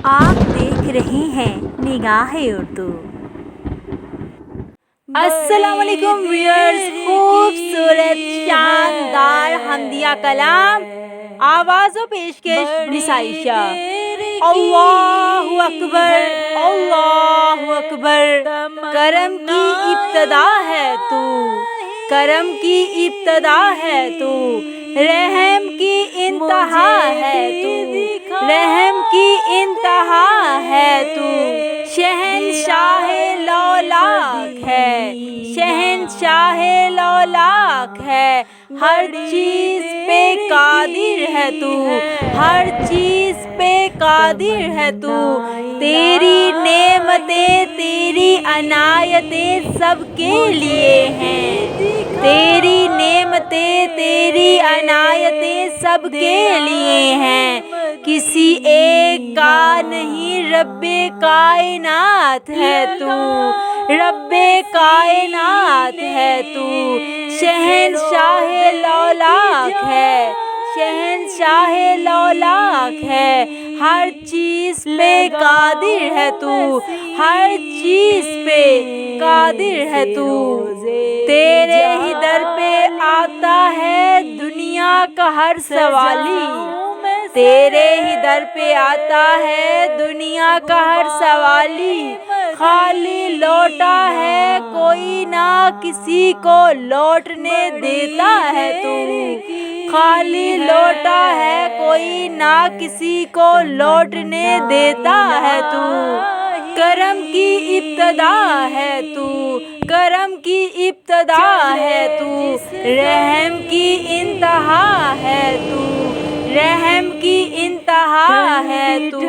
آپ دیکھ رہے ہیں نگاہ اردو۔ السلام علیکم ویئرز، خوبصورت شاندار حمدیہ کلام، آواز و پیشکش نسائشہ۔ اللہ اکبر، اللہ اکبر، کرم کی ابتدا ہے تو، کرم کی ابتدا ہے تو، رحم کی انتہا ہے تو، رحم کی انتہا ہے تو، شہنشاہ لولاک ہے، شہنشاہ لولاک ہے، ہر چیز پہ قادر ہے تو، ہر چیز پہ قادر ہے تو، تیری نعمتیں تیری عنایتیں سب کے لیے ہیں، تیری نعمتیں تیری عنایتیں سب کے لیے ہیں، کسی ایک کا نہیں رب کائنات ہے تو، رب کائنات ہے تو، شہنشاہ لولاک ہے، شہنشاہ لولاک ہے، ہر چیز پہ قادر ہے تو، ہر چیز پہ قادر ہے تو، تیرے ہی در پہ آتا ہے دنیا کا ہر سوالی، تیرے ہی در پہ آتا ہے دنیا کا ہر سوالی، خالی لوٹا ہے کوئی نہ کسی کو لوٹنے دیتا ہے تو، خالی لوٹا ہے کوئی نہ کسی کو لوٹنے دیتا ہے تو، کرم کی ابتدا ہے تو، کرم کی ابتدا ہے تو، رحم کی انتہا ہے تو، رحم کی انتہا ہے تو،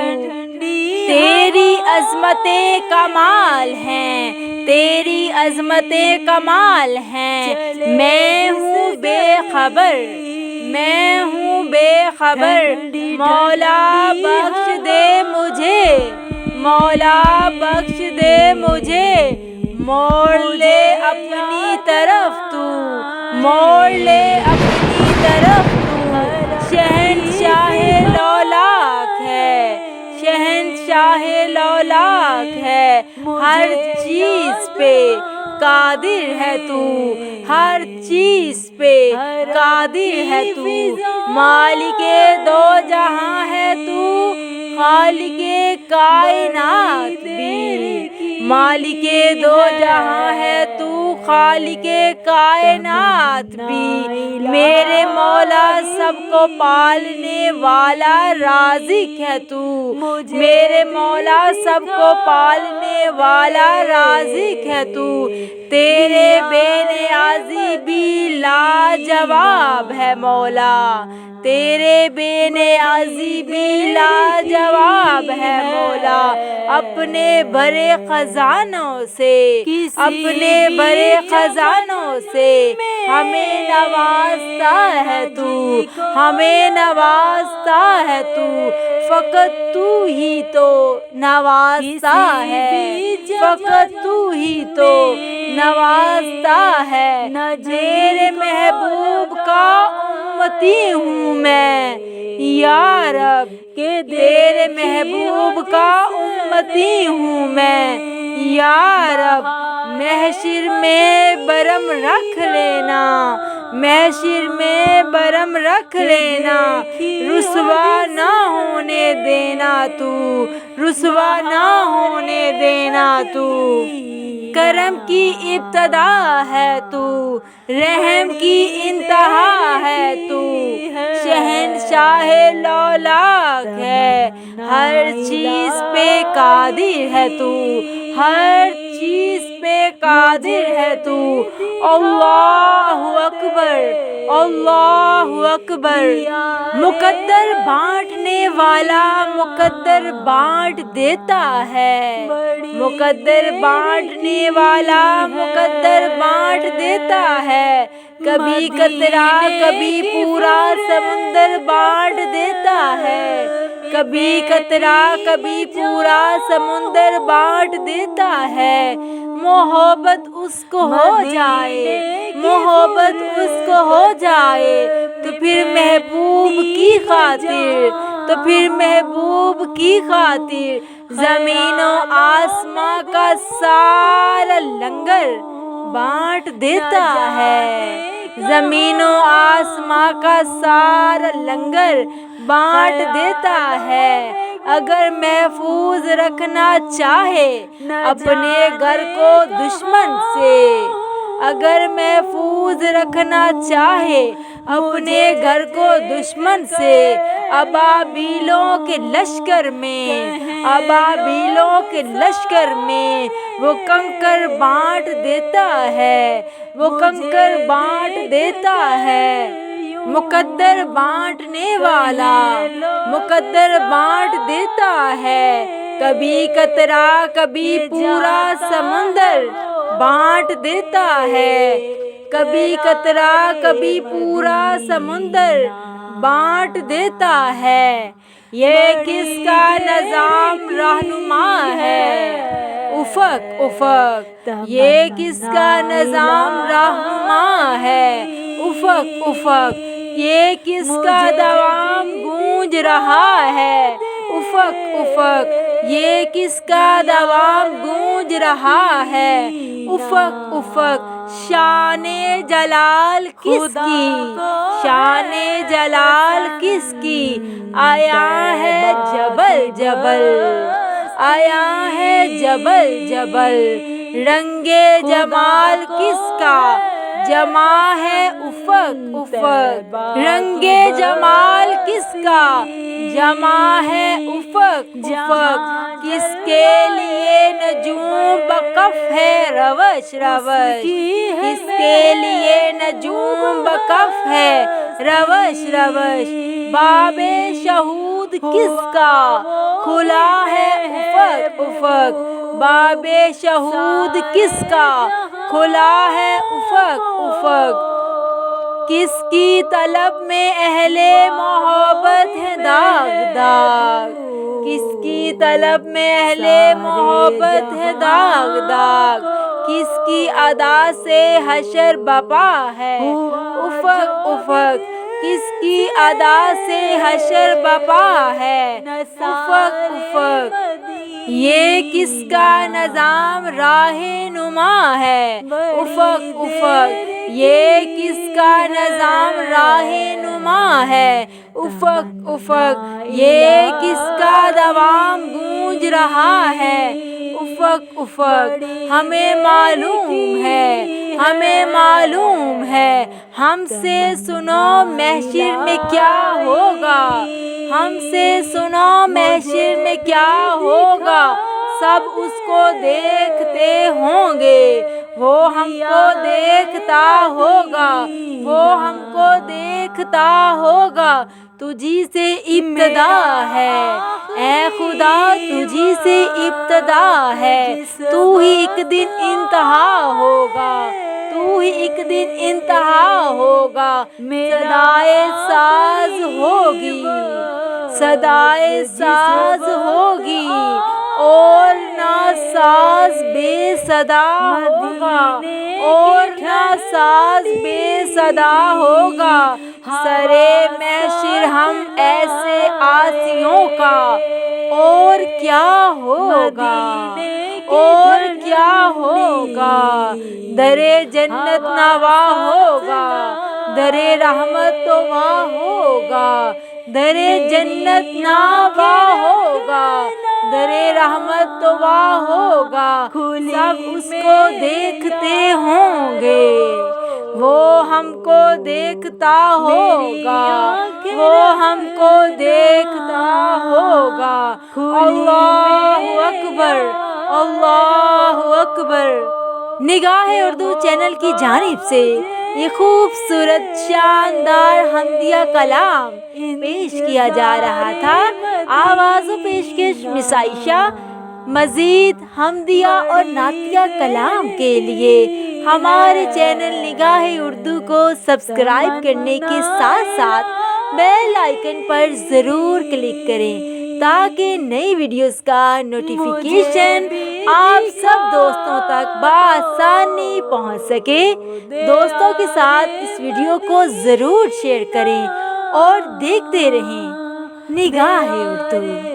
تیری عظمتیں کمال ہیں، تیری عظمتیں کمال ہیں، میں ہوں بے خبر، میں ہوں بے خبر، مولا بخش دے مجھے، مولا بخش دے مجھے، موڑ لے اپنی طرف تو، موڑ لے اپنی طرف تو، شہنشاہ لولاک ہے، شہنشاہ لولاک ہے، ہر چیز پہ قادر ہے تو، ہر چیز پہ قادر ہے تو، مالک دو جہاں ہے تو، خالق کائنات بھی، مالک دو جہاں ہے تو، خالق کائنات بھی، میرے مولا سب کو پالنے والا رازق ہے تو، میرے مولا سب کو پالنے والا رازق ہے تو، تیرے بے نیازی بھی لاجواب ہے مولا، تیرے بے نیازی بھی لاجواب ہے مولا، اپنے بڑے خزانوں سے، اپنے بڑے خزانوں سے ہمیں نوازتا ہے تو، ہمیں نوازتا ہے تو، فقط تو ہی تو نوازتا ہے، فقط تو ہی تو نوازتا ہے، تیرے محبوب کا امتی ہوں میں یا رب، تیرے محبوب کا امتی ہوں میں یا رب، محشر میں برم رکھ لینا، محشر میں برم رکھ لینا، رسوا نہ ہونے دینا تو، رسوا نہ ہونے دینا تو، کرم کی ابتدا ہے تو، رحم کی انتہا ہے تو، شہنشاہ لولاک ہے، ہر چیز پہ قادر ہے تو، ہر چیز پہ قادر ہے تو، اللہ اکبر، اللہ اکبر، مقدر بانٹنے والا مقدر بانٹ دیتا ہے، مقدر بانٹنے والا مقدر بانٹ دیتا ہے، کبھی قطرہ کبھی پورا سمندر بانٹ دیتا ہے، کبھی قطرہ کبھی پورا سمندر بانٹ دیتا ہے، محبت اس کو ہو جائے، محبت اس کو ہو جائے تو پھر محبوب کی خاطر، تو پھر محبوب کی خاطر زمین و آسماں کا سارا لنگر بانٹ دیتا ہے، زمین و آسماں کا سارا لنگر بانٹ دیتا ہے۔ اگر محفوظ رکھنا چاہے اپنے گھر کو دشمن سے، اگر محفوظ رکھنا چاہے اپنے گھر کو دشمن سے، ابابیلوں کے لشکر میں، ابابیلوں کے لشکر میں وہ کنکر بانٹ دیتا ہے، وہ کنکر بانٹ دیتا ہے۔ مقدر بانٹنے والا مقدر بانٹ دیتا ہے، کبھی قطرہ کبھی پورا سمندر بانٹ دیتا ہے، کبھی قطرہ کبھی پورا سمندر بانٹ دیتا ہے۔ یہ کس کا نظام رہنما ہے؟ افق افق، یہ کس کا نظام رہنما ہے؟ افق افق، یہ کس کا دوام گونج رہا ہے؟ افق افق، یہ کس کا دوام گونج رہا ہے؟ افق افق، شان جلال کس کی؟ شان جلال کس کی؟ آیا ہے جبل جبل، آیا ہے جبل جبل، رنگ جمال کس کا؟ جمع ہے افق افق، رنگ جمال کس کا؟ جمع ہے افق افق، کس کے لیے نجوم بکف ہے روش روش، کس کے لیے نجوم بکف ہے روش روش، باب شہود کس کا؟ کھلا ہے افق افق، باب شہود کس کا؟ کھلا ہے افق افق، کس کی طلب میں اہل محبت ہے داغ داغ، کس کی طلب میں اہل محبت ہے داغ داغ، کس کی ادا سے حشر بپا ہے افق افق، کس کی ادا سے حشر بپا ہے افق افق، یہ کس کا نظام رہنما ہے؟ افق افق، یہ کس کا نظام رہنما ہے؟ افق افق، یہ کس کا دوام گونج رہا ہے؟ افق افق، ہمیں معلوم ہے، ہمیں معلوم ہے، ہم سے سنو محشر میں کیا ہوگا، ہم سے سنو محشر میں کیا ہوگا، سب اس کو دیکھتے ہوں گے، وہ ہم کو دیکھتا ہوگا، وہ ہم کو دیکھتا ہوگا، تجھی سے ابتدا ہے اے خدا، تجھی سے ابتدا ہے، تو ہی ایک دن انتہا ہوگا، تو ہی ایک دن انتہا ہوگا، صدائے ساز ہوگی، صدائے ساز ہوگی، اور نہ ساز بے صدا ہوگا، اور نہ ساز بے صدا ہوگا، سرے محشر ہم ایسے آسیوں کا، اور کیا ہوگا، اور کیا ہوگا، درے جنت نوا ہوگا، درے رحمت تو وہاں ہوگا، درے جنت نوا ہوگا، درے رحمت تو وہاں ہوگا، سب اس کو دیکھتے ہوں گے، وہ ہم کو دیکھتا ہوگا، وہ ہم کو دیکھتا ہوگا، اللہ اکبر، اللہ اکبر۔ نگاہ اردو چینل کی جانب سے یہ خوبصورت شاندار حمدیہ کلام پیش کیا جا رہا تھا۔ آواز و پیشکش مس عائشہ۔ مزید حمدیہ اور نعتیہ کلام کے لیے ہمارے چینل نگاہ اردو کو سبسکرائب کرنے کے ساتھ ساتھ بیل آئیکن پر ضرور کلک کریں تاکہ نئی ویڈیوز کا نوٹیفیکیشن آپ سب دوستوں تک بآسانی پہنچ سکے۔ دوستوں کے ساتھ اس ویڈیو کو ضرور شیئر کریں اور دیکھتے رہیں۔ نگاہ اردو.